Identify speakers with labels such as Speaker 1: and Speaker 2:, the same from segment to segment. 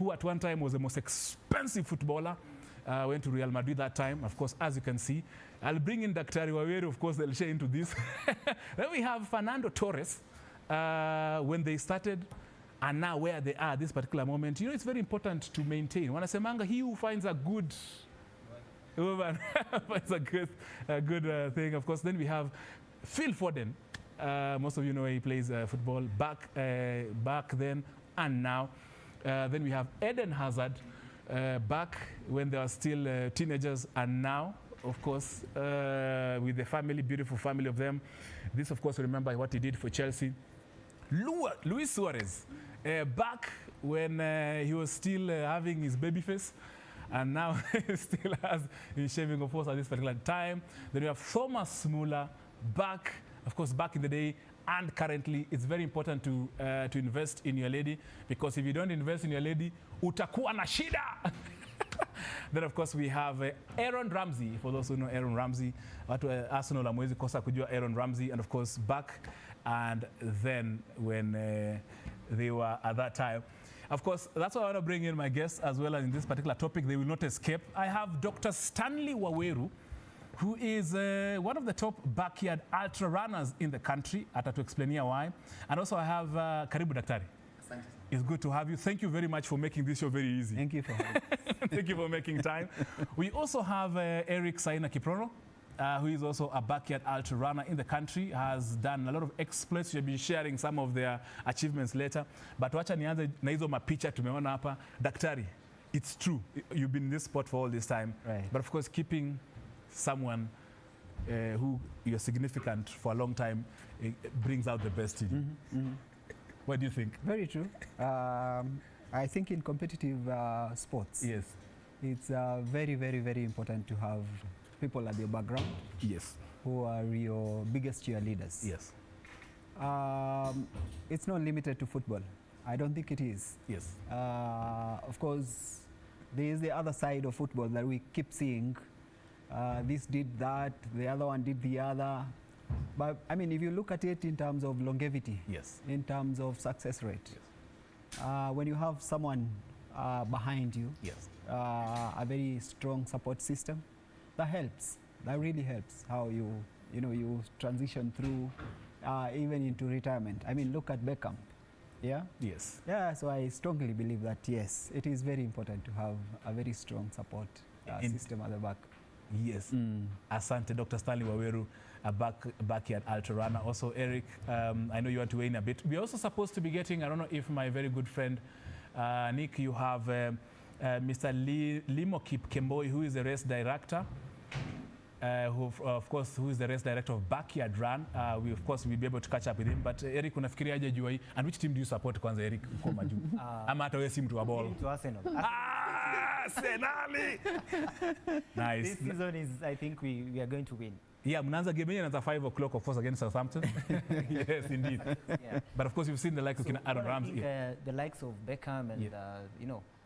Speaker 1: who at one time was the most expensive footballer, went to Real Madrid that time, of course, as you can see. I'll bring in Dr. Waweru, of course, they'll share into this. Then we have Fernando Torres, when they started, and now where they are at this particular moment. You know, it's very important to maintain. Wanasemanga, he who finds a good woman finds a good thing. Of course, then we have Phil Foden. Most of you know he plays football back then and now. Then we have Eden Hazard, back when they were still teenagers and now, of course, with the family, beautiful family of them. This, of course, remember what he did for Chelsea. Luis Suarez, back when he was still having his baby face, and now he still has his shaving, of course, at this particular time. Then we have Thomas Muller, back, of course, back in the day, and currently. It's very important to invest in your lady, because if you don't invest in your lady, utakuwa na shida. Then, of course, we have Aaron Ramsey. For those who know Aaron Ramsey, Arsenal amwezi kosa kujua Aaron Ramsey, and of course back and then when they were at that time. Of course, that's why I want to bring in my guests as well. And in this particular topic, they will not escape. I have Dr. Stanley Waweru, who is one of the top backyard ultra runners in the country. Atatuexplainia why. And also I have Karibu Daktari. It's good to have you. Thank you very much for making this show very easy.
Speaker 2: Thank you for having me.
Speaker 1: Thank you for making time. We also have Eric Saina Kiprono, who is also a backyard ultra runner in the country, has done a lot of exploits. We'll be sharing some of their achievements later. But wacha nianze na hizo mapicha tumeona hapa. Daktari, it's true. You've been in this sport for all this time.
Speaker 2: Right.
Speaker 1: But of course, keeping someone who you're significant for a long time brings out the best in you.
Speaker 2: Mm-hmm. Mm-hmm.
Speaker 1: What do you think?
Speaker 2: Very true. I think in competitive sports,
Speaker 1: Yes.
Speaker 2: it's very, very, very important to have people at your background.
Speaker 1: Yes.
Speaker 2: Who are your biggest cheerleaders.
Speaker 1: Yes.
Speaker 2: It's not limited to football. I don't think it is.
Speaker 1: Yes.
Speaker 2: Of course, there is the other side of football that we keep seeing. This did that, the other one did the other. But I mean, if you look at it in terms of longevity,
Speaker 1: Yes.
Speaker 2: in terms of success rate,
Speaker 1: Yes.
Speaker 2: when you have someone behind you,
Speaker 1: Yes.
Speaker 2: a very strong support system, that helps. That really helps how you transition through even into retirement. I mean, look at Beckham. Yeah.
Speaker 1: Yes.
Speaker 2: Yeah. So I strongly believe that yes, it is very important to have a very strong support system at the back.
Speaker 1: Yes. Asante, Dr. Stanley Waweru, a backyard ultra runner. Also, Eric, I know you want to weigh in a bit. We're also supposed to be getting, I don't know if my very good friend, Nick, you have Mr. Limo Kemboi, who is the race director, who is the race director of Backyard Run. We, of course, will be able to catch up with him. But Eric, unafikiria aje jua hii? And which team do you support kwanza, Eric, uko majuu? Ama hata wewe si mtu wa ball?
Speaker 3: To Arsenal.
Speaker 1: Arsenal! Nice.
Speaker 3: This season is, I think we are going to win.
Speaker 1: Yeah, mnaanza game yenyewe at 5 o'clock, of course, against Southampton. Yes, indeed.
Speaker 3: Yeah.
Speaker 1: But of course, you've seen the likes of Aaron Ramsey.
Speaker 3: The likes of Beckham and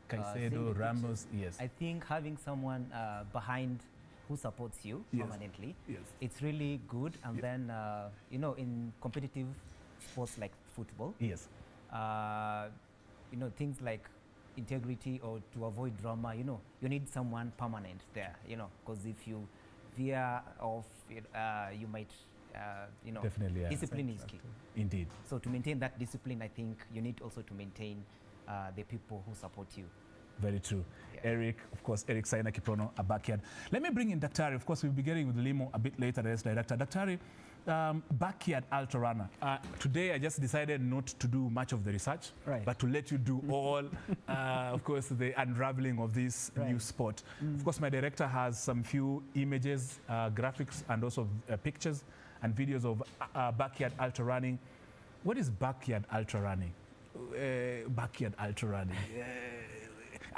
Speaker 1: Caicedo, Ramos. Yes.
Speaker 3: I think having someone behind who supports you permanently, it's really good. And then in competitive sports like football,
Speaker 1: yes,
Speaker 3: things like integrity or to avoid drama, you need someone permanent there, because if you veer off, you might,
Speaker 1: definitely, yeah.
Speaker 3: Discipline is key.
Speaker 1: Indeed.
Speaker 3: So to maintain that discipline, I think you need also to maintain the people who support you.
Speaker 1: Very true.
Speaker 3: Yeah.
Speaker 1: Eric, of course, Eric Saina Kiprono, a backyard. Let me bring in Daktari. Of course, we'll be getting with Limo a bit later, as director. Daktari, backyard ultra runner. Today, I just decided not to do much of the research, but to let you do all, of course, the unraveling of this new sport. Of course, my director has some few images, graphics, and also pictures and videos of backyard ultra running. What is backyard ultra running? Backyard ultra running.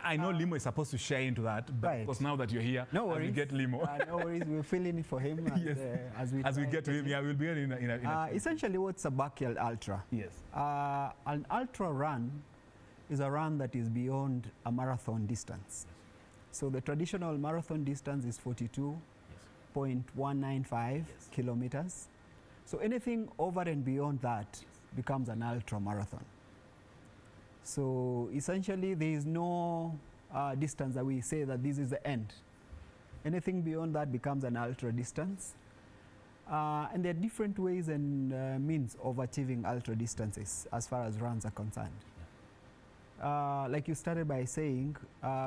Speaker 1: I know Limo is supposed to share into that, but of course now that you're here,
Speaker 2: no worries.
Speaker 1: We get Limo.
Speaker 2: No worries, we'll fill in for him as we
Speaker 1: get to him. Yeah, we'll be in
Speaker 2: essentially, what's a backyard ultra?
Speaker 1: Yes.
Speaker 2: An ultra run is a run that is beyond a marathon distance. So the traditional marathon distance is 42.195 kilometers. So anything over and beyond that becomes an ultra marathon. So essentially, there is no distance that we say that this is the end. Anything beyond that becomes an ultra distance. And there are different ways and means of achieving ultra distances as far as runs are concerned. Like you started by saying,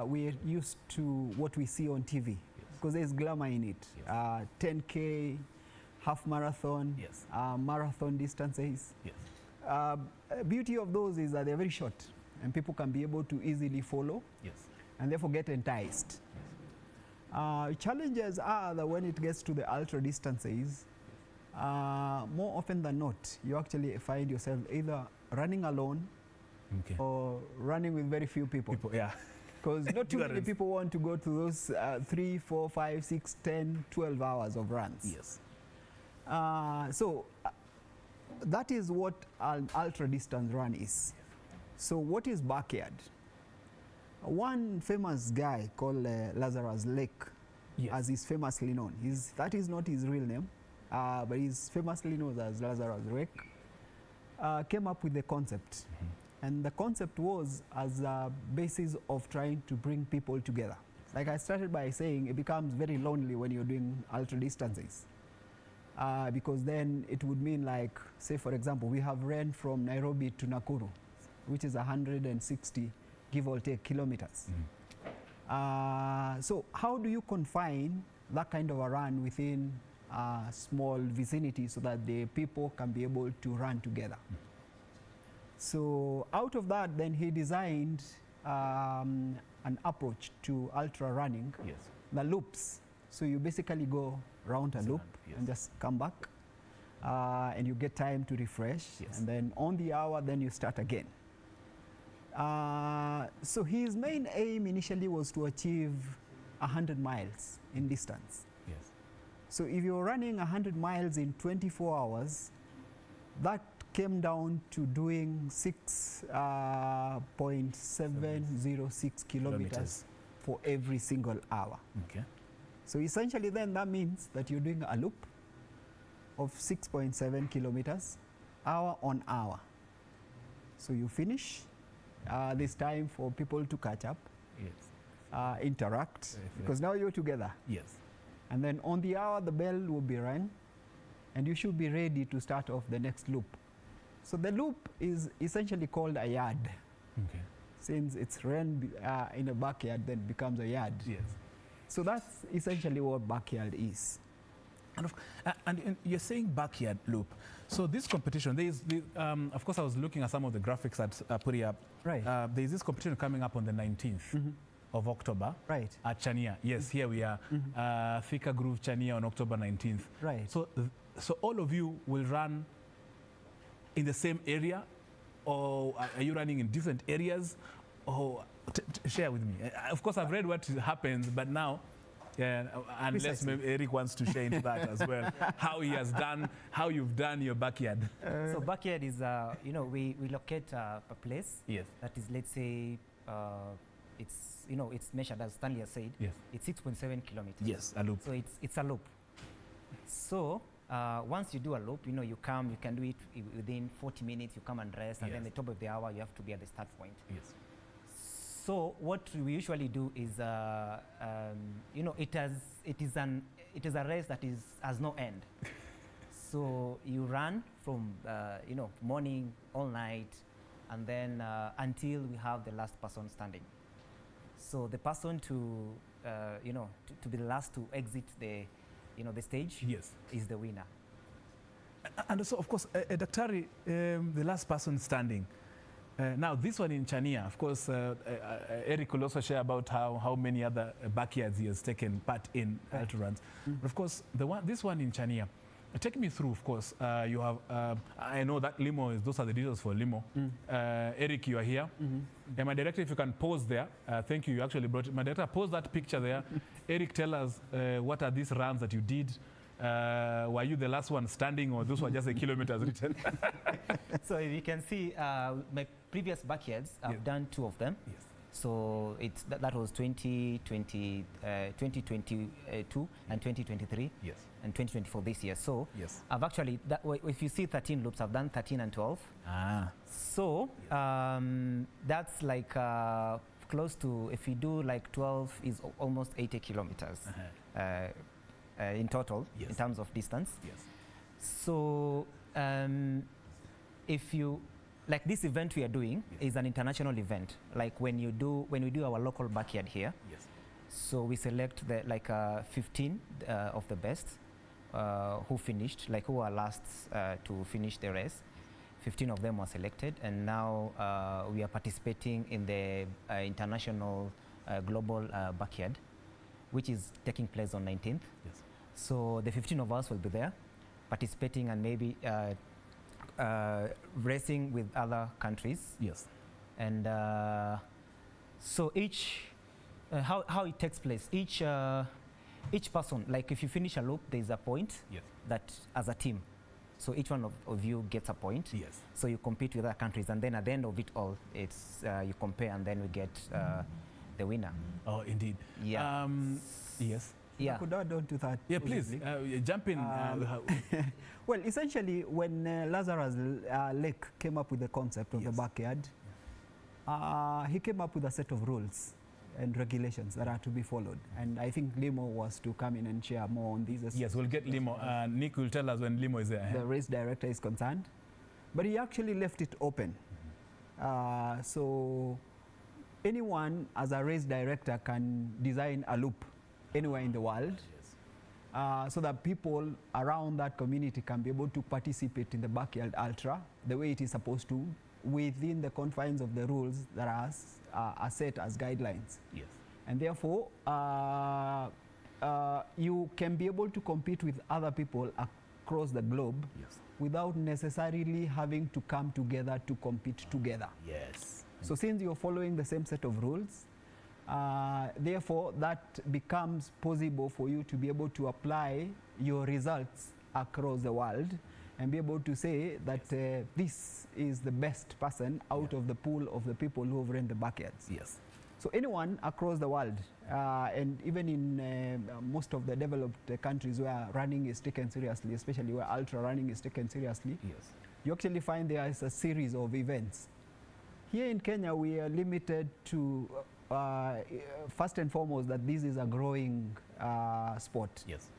Speaker 2: we're used to what we see on TV, because there's glamour in it. 10K, half marathon, marathon distances. Beauty of those is that they're very short and people can be able to easily follow and therefore get enticed. Challenges are that when it gets to the ultra distances, more often than not, you actually find yourself either running alone or running with very few people. Because not too many people want to go to those 3, 4, 5, 6, 10, 12 hours of runs. So that is what an ultra distance run is. So what is backyard? One famous guy called Lazarus Lake, as he's famously known. That is not his real name, but he's famously known as Lazarus Lake, came up with the concept. And the concept was as a basis of trying to bring people together. Like I started by saying, it becomes very lonely when you're doing ultra distances. Because then it would mean, like, say for example, we have ran from Nairobi to Nakuru, which is 160, give or take, kilometers. So how do you confine that kind of a run within a small vicinity so that the people can be able to run together? So out of that, then he designed an approach to ultra running, the loops. So you basically go round a loop and just come back, and you get time to refresh, and then on the hour, then you start again. So his main aim initially was to achieve 100 miles in distance. So if you're running 100 miles in 24 hours, that came down to doing 6.706 kilometers for every single hour. So essentially then that means that you're doing a loop of 6.7 kilometers hour on hour. So you finish, there's time for people to catch up, interact, because now you're together. And then on the hour the bell will be rung and you should be ready to start off the next loop. So the loop is essentially called a yard. Since it's run in a backyard, then it becomes a yard. So that's essentially what backyard is.
Speaker 1: And you're saying backyard loop. So this competition, there is, of course, I was looking at some of the graphics that put it up. There is this competition coming up on the 19th of October at Chania. Here we are. Thika Groove Chania on October 19th. So all of you will run in the same area, or are you running in different areas? Or share with me. Of course, I've read what happens, but now, unless maybe Eric wants to share into that as well, how you've done your backyard.
Speaker 3: So backyard is, we locate a place that is, let's say, it's measured, as Stanley has said, it's 6.7 kilometers.
Speaker 1: A loop.
Speaker 3: So it's a loop. So once you do a loop, you come, you can do it within 40 minutes, you come and rest, and then at the top of the hour, you have to be at the start point. So what we usually do is, it is a race that has no end. So you run from, morning all night, and then until we have the last person standing. So the person to be the last to exit the stage is the winner.
Speaker 1: And also, of course, Daktari, the last person standing. Now, this one in Chania, of course, Eric will also share about how many other backyards he has taken part in ultra runs. But of course, this one in Chania, take me through, of course. You have, I know that limo those are the details for limo. Eric, you are here. And my director, if you can pause there. Thank you, you actually brought it. My director, pause that picture there. Eric, tell us what are these runs that you did? Were you the last one standing, or those were just the kilometers written?
Speaker 3: So if you can see, my previous backyards, I've done 2 of them. So that was 2022 and 2023
Speaker 1: Yes.
Speaker 3: and 2024 this year. So
Speaker 1: Yes.
Speaker 3: I've actually, if you see 13 loops, I've done 13 and 12.
Speaker 1: Ah.
Speaker 3: So that's like close to, if you do like 12 is almost 80 kilometers in total,
Speaker 1: Yes.
Speaker 3: in terms of distance.
Speaker 1: Yes.
Speaker 3: So if you, like this event we are doing is an international event. Like when we do our local backyard here.
Speaker 1: Yes.
Speaker 3: So we select the 15 of the best who finished, like who are last to finish the race. 15 of them were selected, and now we are participating in the international global backyard, which is taking place on 19th.
Speaker 1: Yes.
Speaker 3: So the 15 of us will be there participating and maybe racing with other countries.
Speaker 1: Yes.
Speaker 3: And so how it takes place, each person, like if you finish a loop, there's a point that as a team. So each one of you gets a point.
Speaker 1: Yes.
Speaker 3: So you compete with other countries, and then at the end of it all, it's you compare, and then we get the winner.
Speaker 1: Oh, indeed.
Speaker 3: Yeah.
Speaker 1: Yes.
Speaker 2: I could add on to that.
Speaker 1: Yeah, please jump in.
Speaker 2: Well, essentially, when Lazarus Lake came up with the concept of the backyard, he came up with a set of rules and regulations that are to be followed. And I think Limo was to come in and share more on these.
Speaker 1: Yes, we'll get Limo. Nick will tell us when Limo is there.
Speaker 2: The race director is concerned. But he actually left it open. So anyone as a race director can design a loop anywhere in the world, so that people around that community can be able to participate in the backyard ultra the way it is supposed to, within the confines of the rules that are set as guidelines.
Speaker 1: Yes.
Speaker 2: And therefore, you can be able to compete with other people across the globe without necessarily having to come together to compete together.
Speaker 1: Yes.
Speaker 2: So since you're following the same set of rules, therefore that becomes possible for you to be able to apply your results across the world and be able to say that this is the best person out of the pool of the people who have run the backyards.
Speaker 1: Yes.
Speaker 2: So anyone across the world, and even in most of the developed countries where running is taken seriously, especially where ultra running is taken seriously, you actually find there is a series of events. Here in Kenya, we are limited to first and foremost that this is a growing sport.
Speaker 1: Yes.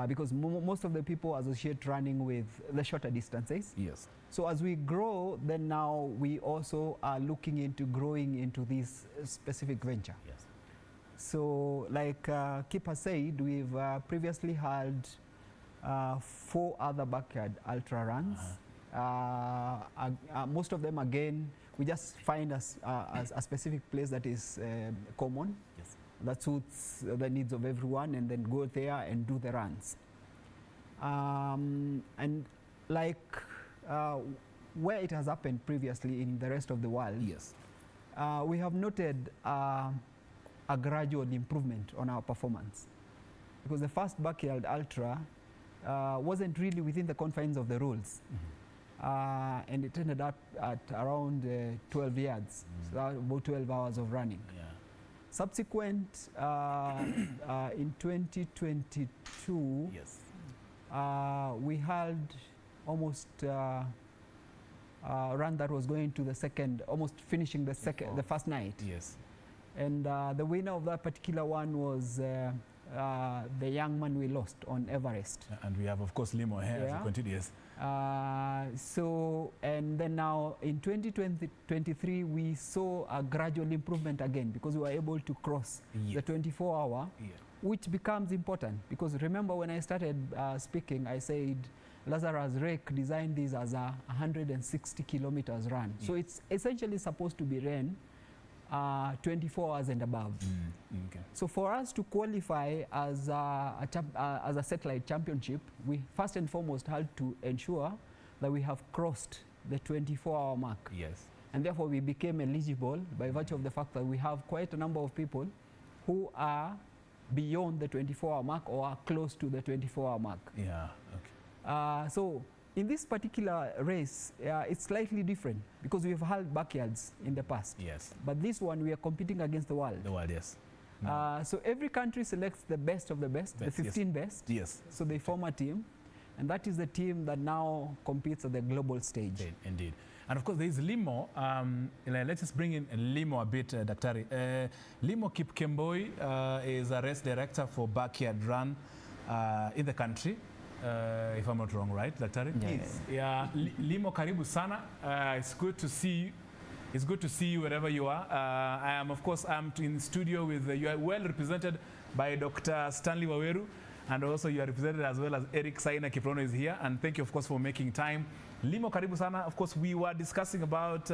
Speaker 2: Because most of the people associate running with the shorter distances.
Speaker 1: Yes.
Speaker 2: So as we grow, then now we also are looking into growing into this specific venture.
Speaker 1: Yes.
Speaker 2: So like Kip has said, we've previously had 4 other backyard ultra runs. Most of them, again, we just find a specific place that is common, that suits the needs of everyone, and then go there and do the runs. And like where it has happened previously in the rest of the world, we have noted a gradual improvement on our performance. Because the first backyard ultra wasn't really within the confines of the rules. And it ended up at around 12 yards, so about 12 hours of running. Subsequent, in 2022, we had almost a run that was going to the second, almost finishing the first night. And the winner of that particular one was the young man we lost on Everest.
Speaker 1: And we have, of course, Limo here as he continues.
Speaker 2: So, and then now in 2023, we saw a gradual improvement again because we were able to cross the 24-hour, which becomes important. Because remember when I started speaking, I said Lazarus Lake designed this as a 160 kilometers run. So it's essentially supposed to be ran 24 hours and above. So for us to qualify as a satellite championship, we first and foremost had to ensure that we have crossed the 24-hour mark. And therefore we became eligible by virtue of the fact that we have quite a number of people who are beyond the 24-hour mark or are close to the 24-hour mark. So in this particular race, it's slightly different because we've had backyards in the past.
Speaker 1: Yes.
Speaker 2: But this one, we are competing against the world.
Speaker 1: The world, yes.
Speaker 2: So every country selects the best of the best, the 15 best.
Speaker 1: Yes.
Speaker 2: So they form a team, and that is the team that now competes at the global stage.
Speaker 1: Indeed. And of course, there is Limo. Let's just bring in Limo a bit, Daktari. Limo Kipkemboi is a race director for Backyard Run in the country, if I'm not wrong, right, Daktari?
Speaker 3: Yes.
Speaker 1: Yeah. Limo, karibu sana. It's good to see you. It's good to see you wherever you are. I am, of course, I'm in studio with, you are well represented by Dr. Stanley Waweru, and also you are represented as well as Eric Saina Kiprono is here, and thank you, of course, for making time. Limo, karibu sana. Of course, we were discussing about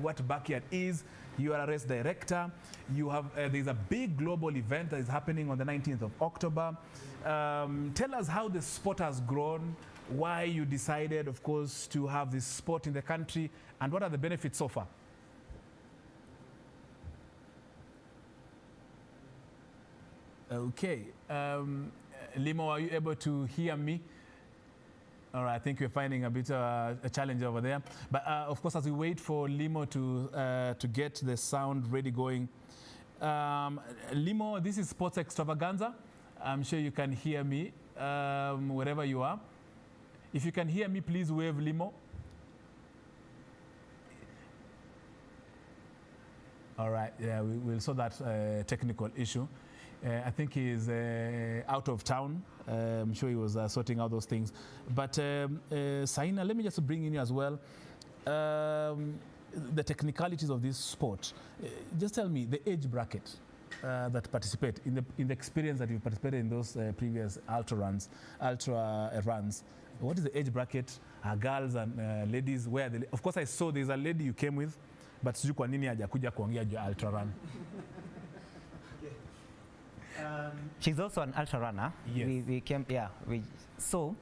Speaker 1: what Backyard is. You are a race director. You have, there's a big global event that is happening on the 19th of October. Tell us how the sport has grown, why you decided, of course, to have this sport in the country, and what are the benefits so far? Okay. Limo, are you able to hear me? All right, I think we're finding a bit a challenge over there. But of course, as we wait for Limo to get the sound ready going, Limo, this is Sports Extravaganza. I'm sure you can hear me wherever you are. If you can hear me, please wave, Limo. All right, yeah, we'll solve that technical issue. I think he's out of town. I'm sure he was sorting out those things. But Saina, let me just bring in you as well. The technicalities of this sport. Just tell me the age bracket that participate in the experience that you participated in those previous ultra runs. What is the age bracket? Girls and ladies? Where of course I saw there's a lady you came with, but sijui kwa nini hajakuja kuongea juu ultra run.
Speaker 3: She's also an ultra runner.
Speaker 1: Yes.
Speaker 3: We came, yeah. So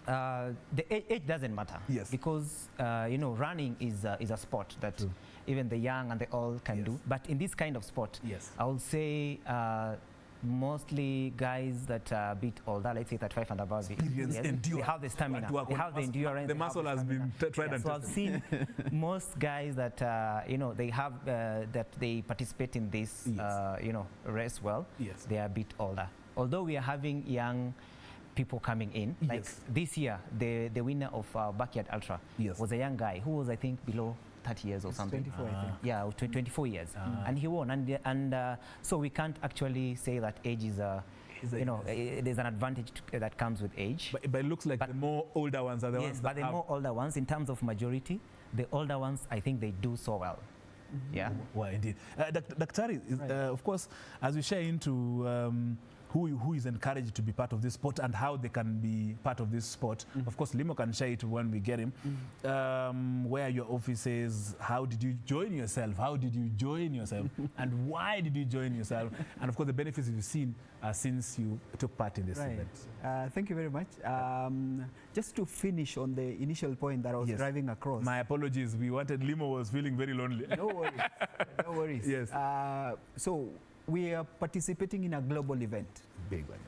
Speaker 3: the age doesn't matter.
Speaker 1: Yes.
Speaker 3: Because you know, running is a sport that even the young and the old can do. But in this kind of sport,
Speaker 1: yes,
Speaker 3: I would say mostly guys that are a bit older, let's say 35 and above.
Speaker 1: Experience,
Speaker 3: they have the stamina, they have the endurance.
Speaker 1: The muscle has been tried and
Speaker 3: tested. So I've seen most guys that you know, they have that they participate in this you know, race well.
Speaker 1: Yes.
Speaker 3: They are a bit older. Although we are having young people coming in, like this year, the winner of Backyard Ultra was a young guy who was, I think, below 30 years or something.
Speaker 2: 24, I think.
Speaker 3: Yeah, 24 years. And he won. And so we can't actually say that age is a, you know, there's an advantage that comes with age.
Speaker 1: But it looks like the more older ones are the ones that
Speaker 3: but the more older ones, in terms of majority, the older ones, I think they do so well. Yeah.
Speaker 1: Well, indeed. Daktari, of course, as we share into who is encouraged to be part of this sport and how they can be part of this sport. Of course, Limo can share it when we get him. Where are your offices? How did you join yourself? How did you join yourself? And why did you join yourself? And of course, the benefits you've seen since you took part in this event.
Speaker 2: Thank you very much. Just to finish on the initial point that I was driving across.
Speaker 1: My apologies. We wanted Limo was feeling very lonely.
Speaker 2: No worries. No worries.
Speaker 1: Yes.
Speaker 2: So we are participating in a global event.
Speaker 1: Big one.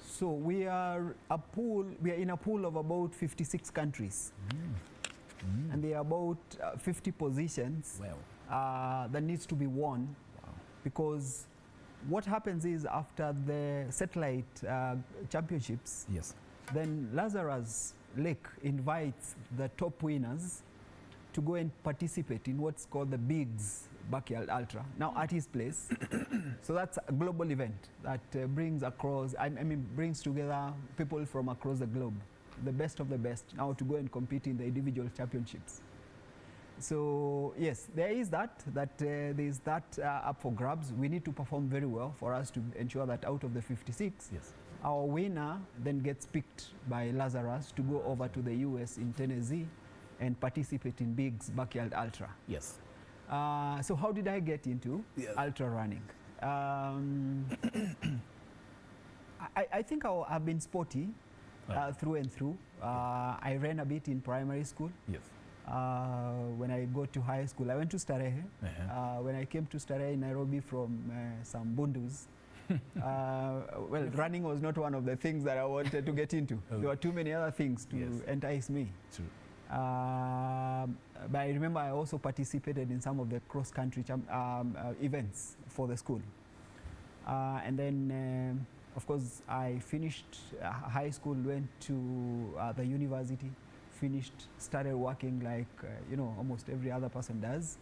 Speaker 2: So we are in a pool of about 56 countries. And there are about 50 positions that needs to be won. Because what happens is after the satellite championships, then Lazarus Lake invites the top winners to go and participate in what's called the Bigs Backyard Ultra, now at his place. So that's a global event that brings across, brings together people from across the globe, the best of the best, now to go and compete in the individual championships. So yes, there is that up for grabs. We need to perform very well for us to ensure that out of the 56, our winner then gets picked by Lazarus to go over to the US in Tennessee and participate in Big's Backyard Ultra.
Speaker 1: Yes.
Speaker 2: So how did I get into ultra running? I think I've been sporty through and through. I ran a bit in primary school.
Speaker 1: Yes.
Speaker 2: When I got to high school, I went to Starehe. When I came to Starehe in Nairobi from some Bundus, Well, running was not one of the things that I wanted to get into. There were too many other things to entice me.
Speaker 1: True.
Speaker 2: But I remember I also participated in some of the cross-country events for the school. And then, of course, I finished high school, went to the university, started working like, almost every other person does.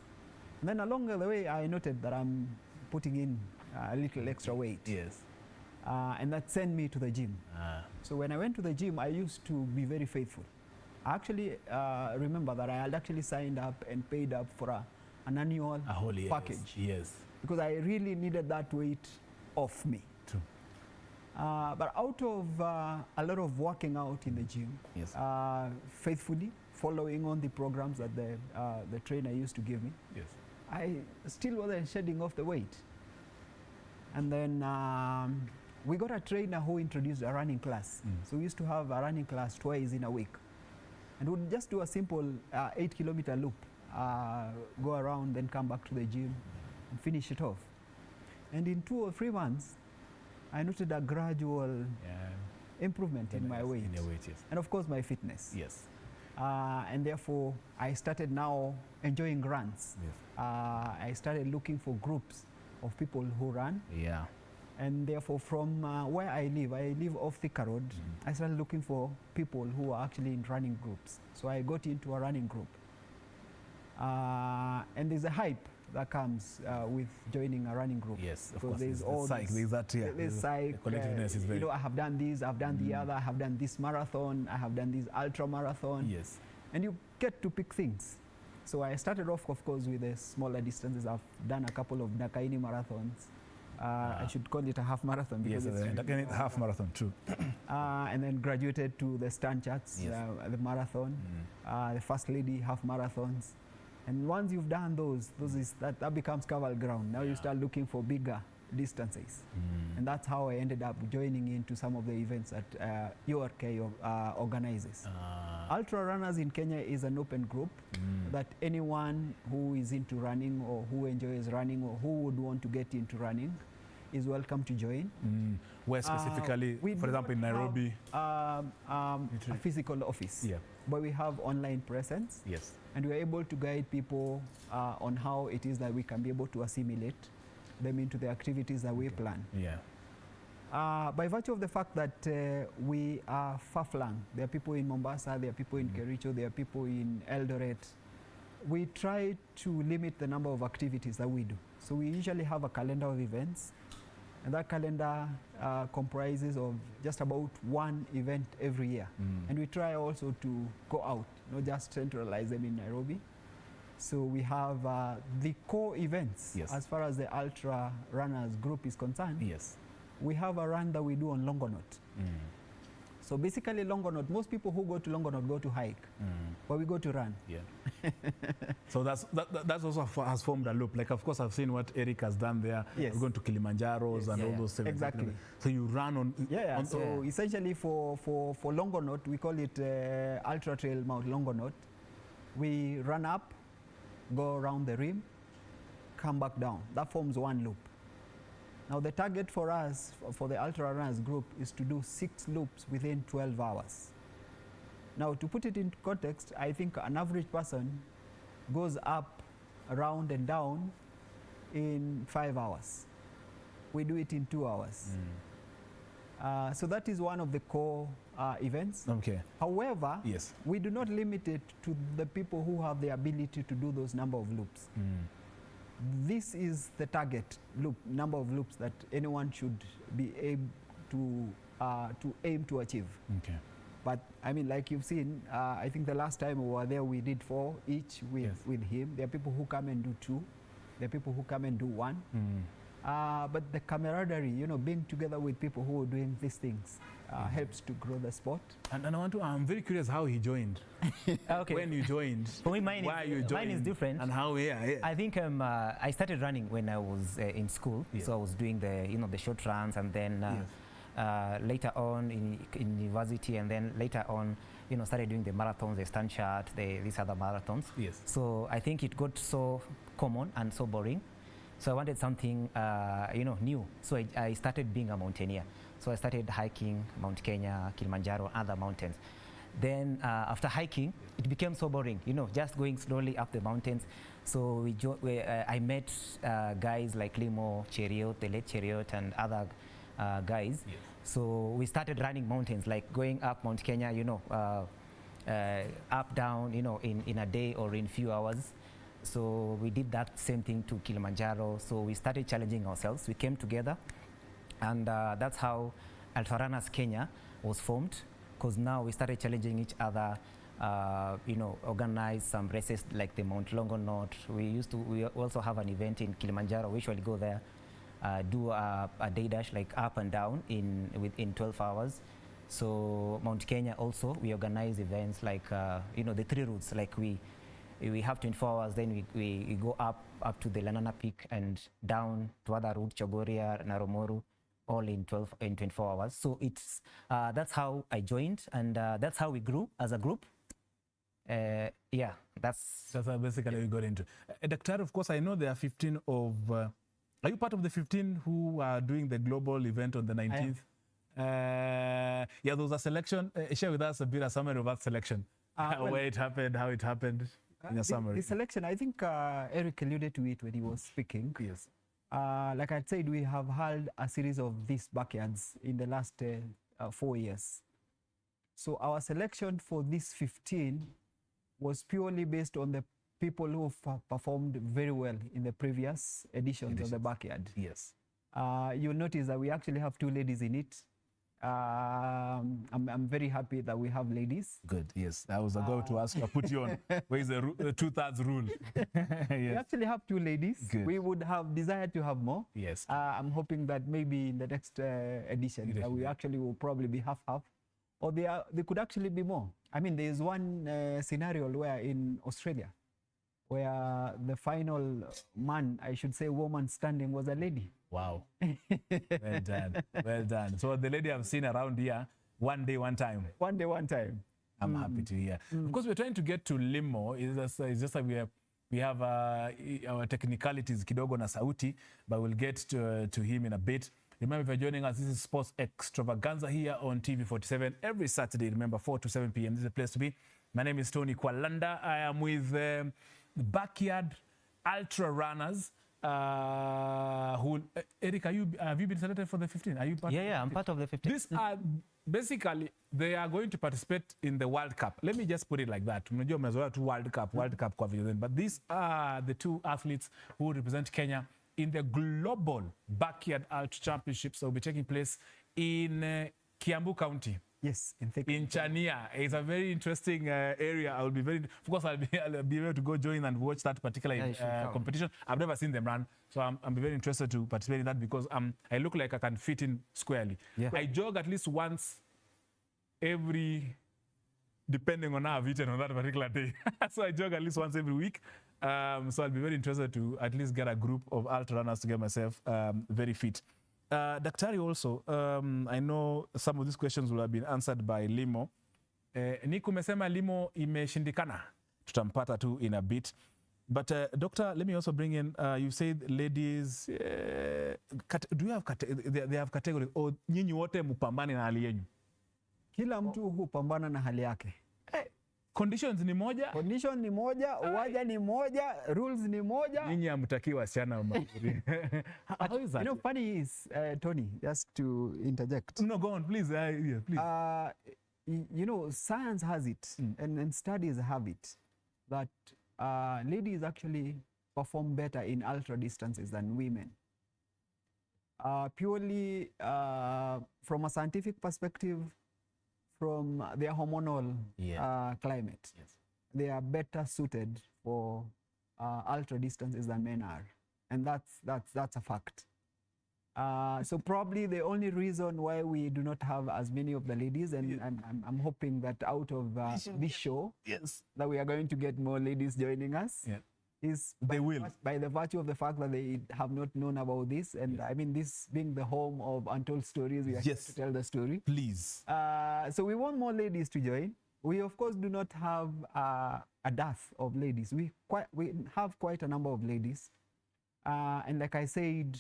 Speaker 2: And then along the way, I noted that I'm putting in a little extra weight.
Speaker 1: Yes.
Speaker 2: And that sent me to the gym. So when I went to the gym, I used to be very faithful. I actually remember that I had actually signed up and paid up for an annual package.
Speaker 1: Yes.
Speaker 2: Because I really needed that weight off me.
Speaker 1: True.
Speaker 2: But out of a lot of working out in the gym,
Speaker 1: Yes.
Speaker 2: faithfully following on the programs that the trainer used to give me,
Speaker 1: Yes.
Speaker 2: I still wasn't shedding off the weight. And then we got a trainer who introduced a running class. So we used to have a running class twice in a week. And we'd just do a simple 8-kilometer loop, go around, then come back to the gym and finish it off. And in 2 or 3 months, I noted a gradual improvement in my weight.
Speaker 1: In your weight, yes.
Speaker 2: And of course, my fitness.
Speaker 1: Yes.
Speaker 2: And therefore, I started now enjoying runs.
Speaker 1: Yes.
Speaker 2: I started looking for groups of people who run.
Speaker 1: Yeah.
Speaker 2: And therefore, from where I live off Thika Road, I started looking for people who are actually in running groups. So I got into a running group. And there's a hype that comes with joining a running group.
Speaker 1: Yes, of
Speaker 2: because
Speaker 1: course.
Speaker 2: there's all
Speaker 1: psych, there's that, yeah.
Speaker 2: There's psych,
Speaker 1: the collectiveness is very...
Speaker 2: I have done this, I've done the other, I have done this marathon, I have done this ultra marathon.
Speaker 1: Yes.
Speaker 2: And you get to pick things. So I started off, of course, with the smaller distances. I've done a couple of Nakaini marathons. I should call it a half marathon because
Speaker 1: it's half marathon, true.
Speaker 2: and then graduated to the stand charts, the marathon, the First Lady half marathons. And once you've done those that becomes Caval ground. Now you start looking for bigger distances. And that's how I ended up joining into some of the events that URK organizes. Ultra Runners in Kenya is an open group that anyone who is into running or who enjoys running or who would want to get into running is welcome to join.
Speaker 1: Where specifically, for example, in Nairobi?
Speaker 2: A physical office.
Speaker 1: Yeah.
Speaker 2: But we have online presence.
Speaker 1: Yes.
Speaker 2: And we're able to guide people on how it is that we can be able to assimilate them into the activities that we plan.
Speaker 1: Yeah.
Speaker 2: By virtue of the fact that we are far-flung, there are people in Mombasa, there are people in Kericho, there are people in Eldoret, we try to limit the number of activities that we do. So we usually have a calendar of events, and that calendar comprises of just about one event every year. And we try also to go out, not just centralize them in Nairobi. So we have the core events.
Speaker 1: Yes.
Speaker 2: As far as the Ultra Runners group is concerned.
Speaker 1: Yes.
Speaker 2: We have a run that we do on Longonot. So basically Longonot, most people who go to Longonot go to hike, but we go to run.
Speaker 1: Yeah. So that's also has formed a loop. Like, of course, I've seen what Eric has done there.
Speaker 2: Yes.
Speaker 1: We're going to Kilimanjaros and all those things.
Speaker 2: Exactly.
Speaker 1: So you run on...
Speaker 2: Yeah, so essentially for Longonot, we call it Ultra Trail Mount Longonot. We run up, go around the rim, come back down. That forms one loop. Now the target for us, for the Ultra Runners group, is to do 6 loops within 12 hours. Now to put it into context, I think an average person goes up, around and down in 5 hours. We do it in 2 hours. So that is one of the core events.
Speaker 1: Okay.
Speaker 2: However,
Speaker 1: yes,
Speaker 2: we do not limit it to the people who have the ability to do those number of loops. This is the target number of loops that anyone should be able to aim to achieve.
Speaker 1: Okay.
Speaker 2: But I mean, like you've seen, I think the last time we were there, we did 4 each with him. There are people who come and do 2. There are people who come and do 1. But the camaraderie, being together with people who are doing these things helps to grow the sport.
Speaker 1: And I'm very curious how he joined.
Speaker 3: Okay.
Speaker 1: When you joined.
Speaker 3: For me, mine is different.
Speaker 1: And how,
Speaker 3: I think I started running when I was in school. So I was doing the short runs, and then later on in university, and then later on, started doing the marathons, the stand chart, these other marathons.
Speaker 1: Yes.
Speaker 3: So I think it got so common and so boring So I wanted something, new. So I started being a mountaineer. So I started hiking Mount Kenya, Kilimanjaro, other mountains. Then after hiking, it became so boring, just going slowly up the mountains. So I met guys like Limo, Cheriot, the late Cheriot, and other guys.
Speaker 1: Yes.
Speaker 3: So we started running mountains, like going up Mount Kenya, up, down, in a day or in few hours. So we did that same thing to Kilimanjaro. So we started challenging ourselves. We came together, and that's how Ultra Runners Kenya was formed. Because now we started challenging each other, organize some races like the Mount Longonot. We also have an event in Kilimanjaro. We usually go there, do a day dash like up and down within 12 hours. So Mount Kenya also, we organize events like, the 3 routes, like we have 24 hours, then we go up to the Lanana Peak and down to other route, Chogoria, Naromoru, all in 24 hours. So it's that's how I joined, and that's how we grew as a group. That's
Speaker 1: how basically we got into. Dr. Of course, I know there are 15 of. Are you part of the 15 who are doing the global event on the 19th? There was a selection. Share with us a bit of summary of that selection. Where it happened, how it happened, in a summary.
Speaker 2: The selection, I think Eric alluded to it when he was speaking.
Speaker 1: Yes.
Speaker 2: Like I said, we have held a series of these backyards in the last 4 years. So our selection for these 15 was purely based on the people who performed very well in the previous editions of the backyard.
Speaker 1: Yes.
Speaker 2: You'll notice that we actually have 2 ladies in it. I'm very happy that we have ladies.
Speaker 1: Good, yes. I was going to ask you, I put you on, where is the 2/3 rule? Yes.
Speaker 2: We actually have 2 ladies.
Speaker 1: Good.
Speaker 2: We would have desired to have more.
Speaker 1: Yes.
Speaker 2: I'm hoping that maybe in the next edition, we actually will probably be half-half. Or they could actually be more. I mean, there's one scenario where in Australia, where the final man, I should say woman standing, was a lady.
Speaker 1: Wow. Well done. Well done. So the lady I've seen around here, one day, one time.
Speaker 2: One day, one time.
Speaker 1: I'm happy to hear. Of course, we're trying to get to Limo. It's just like we have our technicalities kidogo na sauti, but we'll get to him in a bit. Remember, if you're joining us, this is Sports Extravaganza here on TV47 every Saturday. Remember, 4 to 7 p.m. This is the place to be. My name is Tony Kwalanda. I am with the Backyard Ultra Runners. Eric, have you been selected for the 15? Are you part?
Speaker 3: Yeah, I'm part of the 15.
Speaker 1: These are basically, they are going to participate in the World Cup. Let me just put it like that. World Cup kwa vile. But these are the 2 athletes who represent Kenya in the Global Backyard Ultra Championships that will be taking place in Kiambu County.
Speaker 2: Yes,
Speaker 1: in Chania. It's a very interesting area. I'll be able to go join and watch that particular competition. I've never seen them run, so I'm very interested to participate in that because I look like I can fit in squarely.
Speaker 2: Yeah.
Speaker 1: I jog at least once every, depending on how I've eaten on that particular day. So I jog at least once every week. So I'll be very interested to at least get a group of ultra runners to get myself very fit. Daktari also, I know some of these questions will have been answered by Limo. Niku umesema Limo imeshindikana. Tutampata tu in a bit. But Doctor, let me also bring in, you said ladies, do you have, they have categories, or nyinyi wote mupambane na hali yenyu?
Speaker 2: Kila mtu hupambana na hali yake.
Speaker 1: Conditions ni moja.
Speaker 2: Condition ni moja, uwanja ni moja, rules ni moja.
Speaker 1: Nyinyi hamtaki wasichana mazuri. How is that?
Speaker 2: Funny is, Tony, just to interject.
Speaker 1: No, go on, please. Yeah, please.
Speaker 2: Science has it, and studies have it, that ladies actually perform better in ultra distances than women. Purely from a scientific perspective, from their hormonal climate.
Speaker 1: Yes.
Speaker 2: They are better suited for ultra distances than men are, and that's a fact. So probably the only reason why we do not have as many of the ladies, and I'm hoping that out of this show, that we are going to get more ladies joining us.
Speaker 1: Yeah.
Speaker 2: Is
Speaker 1: by
Speaker 2: the virtue of the fact that they have not known about this, and I mean, this being the home of untold stories, we are here to tell the story.
Speaker 1: Please.
Speaker 2: So we want more ladies to join. We of course do not have a dearth of ladies. We have quite a number of ladies. And like I said,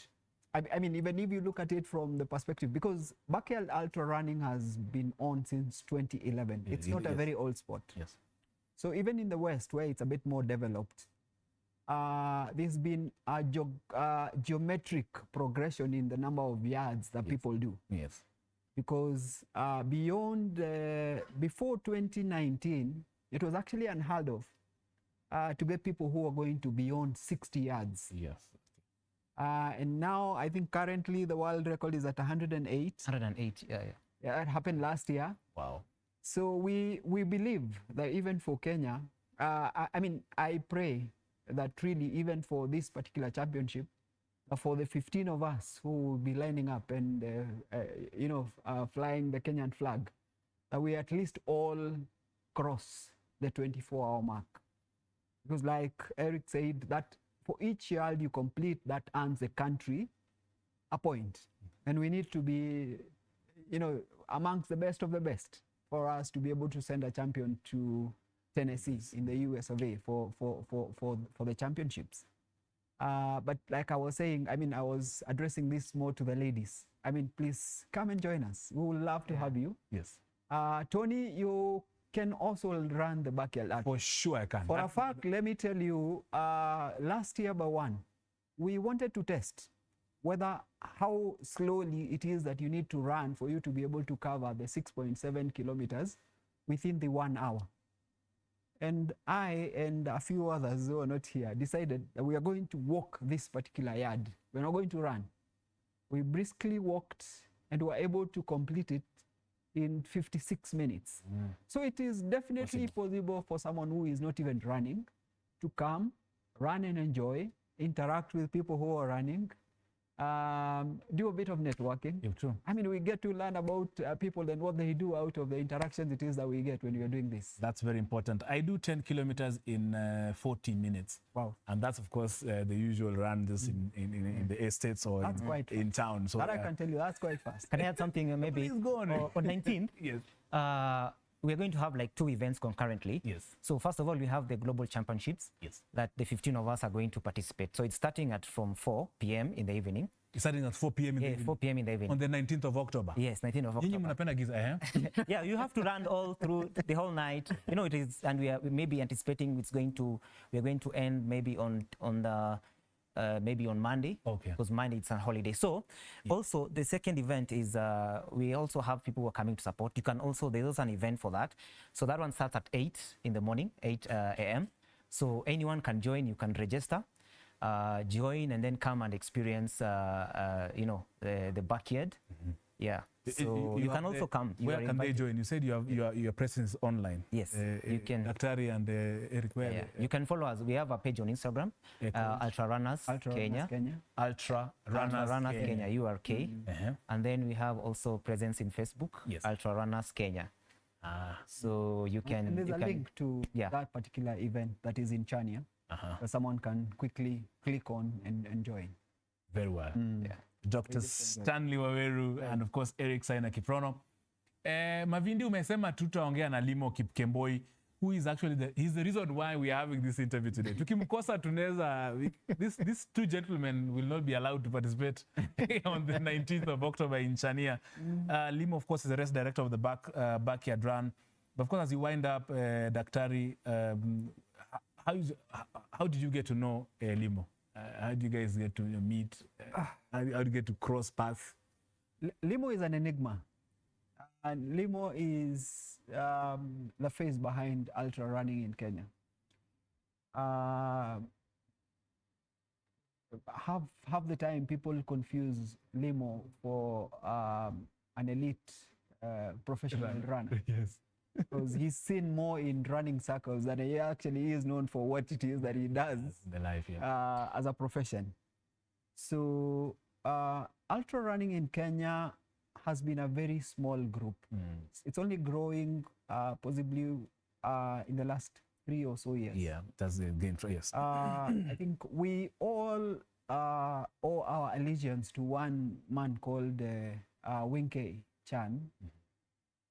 Speaker 2: I mean, even if you look at it from the perspective, because backyard ultra running has been on since 2011. It's not a very old sport.
Speaker 1: Yes.
Speaker 2: So even in the West, where it's a bit more developed, there's been a geometric progression in the number of yards that people do.
Speaker 1: Yes.
Speaker 2: Because before 2019, it was actually unheard of to get people who are going to beyond 60 yards.
Speaker 1: Yes.
Speaker 2: And now I think currently the world record is at 108.
Speaker 3: 108, yeah.
Speaker 2: Yeah, it happened last year.
Speaker 1: Wow.
Speaker 2: So we believe that even for Kenya, I mean, I pray that really even for this particular championship, for the 15 of us who will be lining up and, flying the Kenyan flag, that we at least all cross the 24-hour mark. Because like Eric said, that for each yard you complete, that earns the country a point. And we need to be, amongst the best of the best for us to be able to send a champion to Tennessee in the US of A for the championships. But like I was saying, I mean, I was addressing this more to the ladies. I mean, please come and join us. We would love to have you.
Speaker 1: Yes.
Speaker 2: Tony, you can also run the backyard.
Speaker 1: For sure I can.
Speaker 2: For a fact, let me tell you, last year by one, we wanted to test whether how slowly it is that you need to run for you to be able to cover the 6.7 kilometers within the 1 hour. And I and a few others who are not here decided that we are going to walk this particular yard. We're not going to run. We briskly walked and were able to complete it in 56 minutes. So it is definitely possible for someone who is not even running to come, run and enjoy, interact with people who are running, do a bit of networking.
Speaker 1: Yeah, true.
Speaker 2: I mean, we get to learn about people and what they do out of the interactions it is that we get when we are doing this.
Speaker 1: That's very important. I do 10 kilometers in 40 minutes.
Speaker 2: Wow.
Speaker 1: And that's, of course, the usual run this in the estates or in town. So
Speaker 2: that I can tell you, that's quite fast.
Speaker 3: Can I add something maybe?
Speaker 1: Please go on.
Speaker 3: On 19th,
Speaker 1: Yes.
Speaker 3: we're going to have like 2 events concurrently.
Speaker 1: Yes.
Speaker 3: So first of all, we have the global championships.
Speaker 1: Yes.
Speaker 3: That the 15 of us are going to participate. So it's starting from 4 p.m. in the evening.
Speaker 1: It's starting at 4 p.m. in the evening.
Speaker 3: 4 p.m. in the evening.
Speaker 1: On the 19th of October.
Speaker 3: Yes, 19th of
Speaker 1: Nyinyi
Speaker 3: October.
Speaker 1: mnapenda giza, eh?
Speaker 3: Yeah, you have to run all through the whole night. You know, it is, and we may be anticipating we're going to end maybe on Monday.
Speaker 1: Okay.
Speaker 3: Because Monday it's a holiday. So also the second event is we also have people who are coming to support. You can also, there's also an event for that. So that one starts at 8 in the morning, 8 a.m. So anyone can join, you can register. Join and then come and experience, the backyard. Yeah. So you can also come.
Speaker 1: Where can they join? You said your presence online.
Speaker 3: Yes, you can.
Speaker 1: Daktari and Eric, where?
Speaker 3: Yeah. You can follow us. We have a page on Instagram, Ultra Runners Kenya.
Speaker 1: Ultra Runners
Speaker 3: Kenya, URK. And then we have also presence in Facebook,
Speaker 1: Yes.
Speaker 3: Ultra Runners Kenya. So you can.
Speaker 2: And there's a link to that particular event that is in Chania. Where someone can quickly click on and join.
Speaker 1: Very well. Yeah. Dr. Stanley Waweru and of course Eric Saina Kiprono. Mavindi umesema tutaongea na Limo Kipkemboi, who is actually he's the reason why we are having this interview today. Tukimkosa tunaweza, these two gentlemen will not be allowed to participate on the 19th of October in Chania. Limo, of course, is the race director of the backyard run. But of course, as you wind up, Daktari, how did you get to know Limo? How did you guys get to meet? How did you get to cross paths?
Speaker 2: Limo is an enigma. And Limo is the face behind ultra running in Kenya. Half the time people confuse Limo for an elite professional runner.
Speaker 1: Yes.
Speaker 2: Because he's seen more in running circles than he actually is known for what it is that he does
Speaker 1: the life,
Speaker 2: as a profession. So ultra running in Kenya has been a very small group. It's only growing possibly in the last 3 or so years.
Speaker 1: Yeah, that's the game. Yes.
Speaker 2: I think we all owe our allegiance to one man called Winke Chan,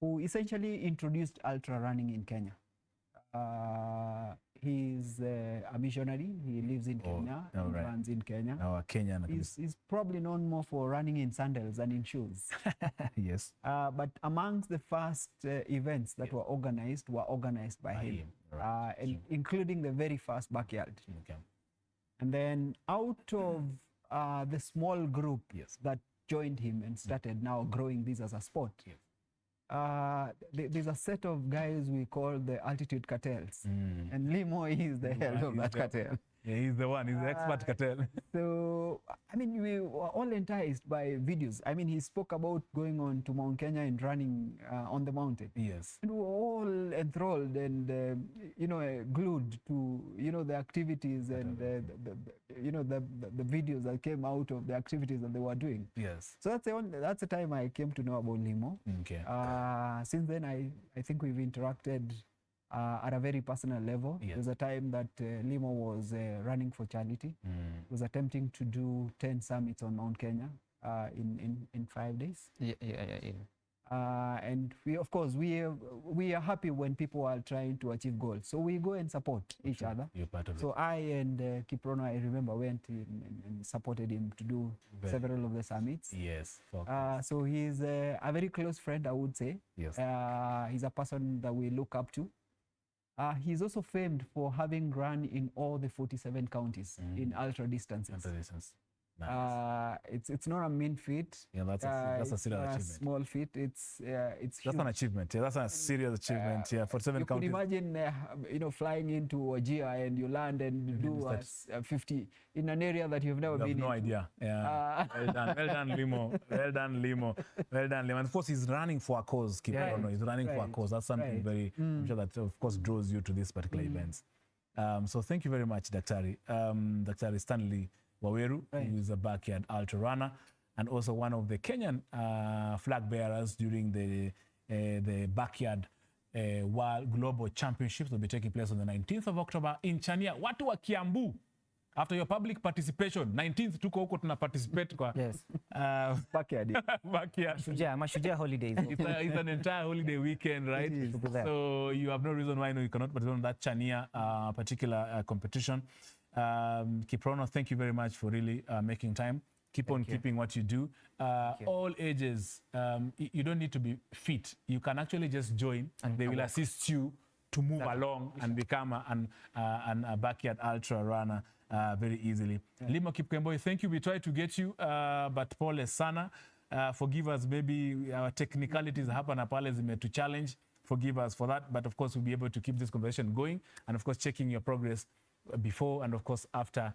Speaker 2: who essentially introduced ultra running in Kenya. He's a missionary. He lives in Kenya.
Speaker 1: all
Speaker 2: He
Speaker 1: right.
Speaker 2: runs in Kenya.
Speaker 1: Our Kenyan.
Speaker 2: He's probably known more for running in sandals than in shoes.
Speaker 1: Yes.
Speaker 2: But amongst the first events that were organized by him,
Speaker 1: Right.
Speaker 2: and including the very first backyard.
Speaker 1: Okay.
Speaker 2: And then out of the small group
Speaker 1: Yes.
Speaker 2: that joined him and started now growing this as a sport,
Speaker 1: Yes.
Speaker 2: there's a set of guys we call the altitude cartels. And Limo is the head of that cartel.
Speaker 1: Yeah, he's the one. He's the expert cartel.
Speaker 2: So, I mean, we were all enticed by videos. I mean, he spoke about going on to Mount Kenya and running on the mountain.
Speaker 1: Yes.
Speaker 2: And we were all enthralled and, glued to, the activities and, the videos that came out of the activities that they were doing.
Speaker 1: Yes.
Speaker 2: So that's the time I came to know about Limo.
Speaker 1: Okay.
Speaker 2: Since then, I think we've interacted at a very personal level.
Speaker 1: Yes.
Speaker 2: There was a time that Limo was running for charity. He was attempting to do 10 summits on Mount Kenya in 5 days.
Speaker 3: Yeah.
Speaker 2: And we are happy when people are trying to achieve goals. So we go and support each other.
Speaker 1: You're part of
Speaker 2: So I and Kiprono, I remember, went in and supported him to do several of the summits.
Speaker 1: it. Yes.
Speaker 2: So he's a very close friend, I would say.
Speaker 1: Yes.
Speaker 2: He's a person that we look up to. He's also famed for having run in all the 47 counties in ultra distances.
Speaker 1: Nice.
Speaker 2: It's not a mean feat.
Speaker 1: Yeah, that's a serious achievement.
Speaker 2: Small feat. It's
Speaker 1: That's
Speaker 2: huge.
Speaker 1: an achievement. Yeah, that's a serious achievement. Yeah, for 7
Speaker 2: You could
Speaker 1: counties.
Speaker 2: imagine, flying into Wajir and you land and do a 50 in an area that you've never
Speaker 1: You have
Speaker 2: been
Speaker 1: no
Speaker 2: in.
Speaker 1: idea. Yeah. Well done, Limo. Well done, Limo. And of course, he's running for a cause. Kiprono. He's running for a cause. That's something very, I'm sure that, of course, draws you to these particular events. So thank you very much, Daktari. Daktari Stanley Waweru, who is a backyard ultra runner and also one of the Kenyan flag bearers during the backyard World Global Championships will be taking place on the 19th of October in Chania. Watu wa Kiambu, after your public participation, 19th tuko huko tuna participate kwa
Speaker 3: Yes.
Speaker 2: Backyard.
Speaker 1: backyard.
Speaker 3: Mashujaa holidays.
Speaker 1: It's an entire holiday weekend, right?
Speaker 2: It is.
Speaker 1: So you have no reason why you cannot participate in that Chania particular competition. Kiprono, thank you very much for really making time. Keep on keeping what you do. All ages, you don't need to be fit. You can actually just join and they will assist you to move along and become a backyard ultra runner very easily. Limo Kipkemboi, thank you. We tried to get you, but pole sana. Forgive us, maybe our technicalities hapa na pale to challenge. Forgive us for that. But of course, we'll be able to keep this conversation going and of course, checking your progress before and of course, after,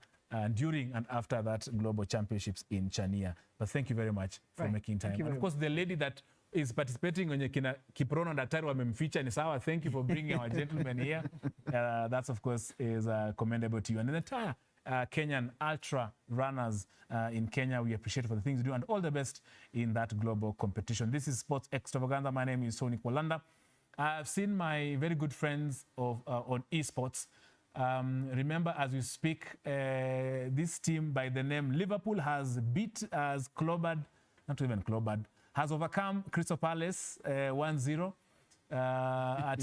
Speaker 1: during and after that Global Championships in Chania. But thank you very much for making time. And of course, the lady that is participating on kina Kiprono and Daktari wamemficha ni sawa. Thank you for bringing our gentlemen here. That's of course is commendable to you. And the entire Kenyan ultra runners in Kenya, we appreciate for the things you do and all the best in that global competition. This is Sports Extravaganza. My name is Soni Kwalanda. I've seen my very good friends on esports. Remember, as we speak, this team by the name Liverpool has has overcome Crystal Palace 1-0 at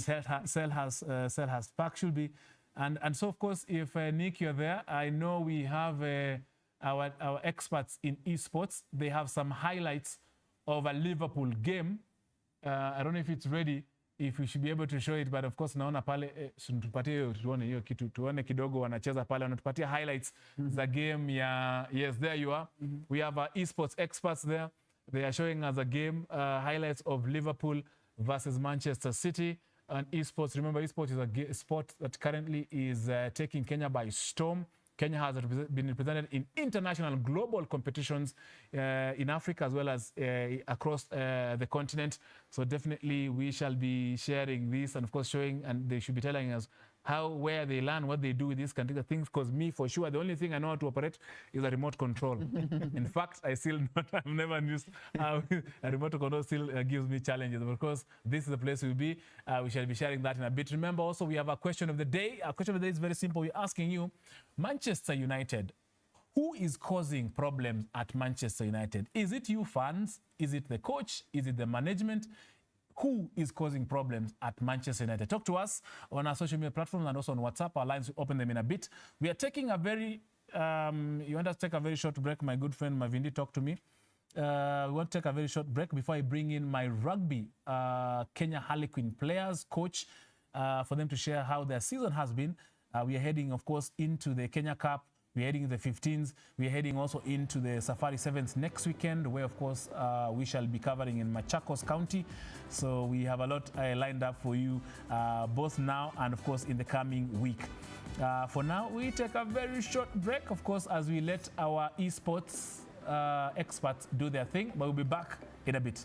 Speaker 1: Selhurst Park, should be. And so, of course, if Nick, you're there, I know we have our experts in esports. They have some highlights of a Liverpool game. I don't know if it's ready, if we should be able to show it, but of course naona pale tupatie tuone hiyo kitu, tuone kidogo wanacheza pale, wanatupatia highlights za game ya, yes, there you are. We have our esports experts there. They are showing us a game, highlights of Liverpool versus Manchester City. And esports, remember, esports is a sport that currently is taking Kenya by storm. Kenya has been represented in international global competitions in Africa as well as across the continent. So definitely we shall be sharing this and of course showing, and they should be telling us where they learn, what they do with these kind of things. Because me, for sure, the only thing I know how to operate is a remote control. In fact, I've never used a remote control. Still gives me challenges. But of course, this is the place we'll be. We shall be sharing that in a bit. Remember, also, we have a question of the day. Our question of the day is very simple. We're asking you, Manchester United, who is causing problems at Manchester United? Is it you fans? Is it the coach? Is it the management? who is causing problems at Manchester United. Talk to us on our social media platforms and also on WhatsApp. Our lines will open them in a bit. We are taking a very, you want us to take a very short break? My good friend Mavindi, talk to me. We want to take a very short break before I bring in my rugby Kenya Harlequin players, coach, for them to share how their season has been. We are heading, of course, into the Kenya Cup. We're heading the 15s. We're heading also into the Safari Sevens next weekend, where, of course, we shall be covering in Machakos County. So we have a lot lined up for you, both now and, of course, in the coming week. For now, we take a very short break, of course, as we let our esports experts do their thing, but we'll be back in a bit.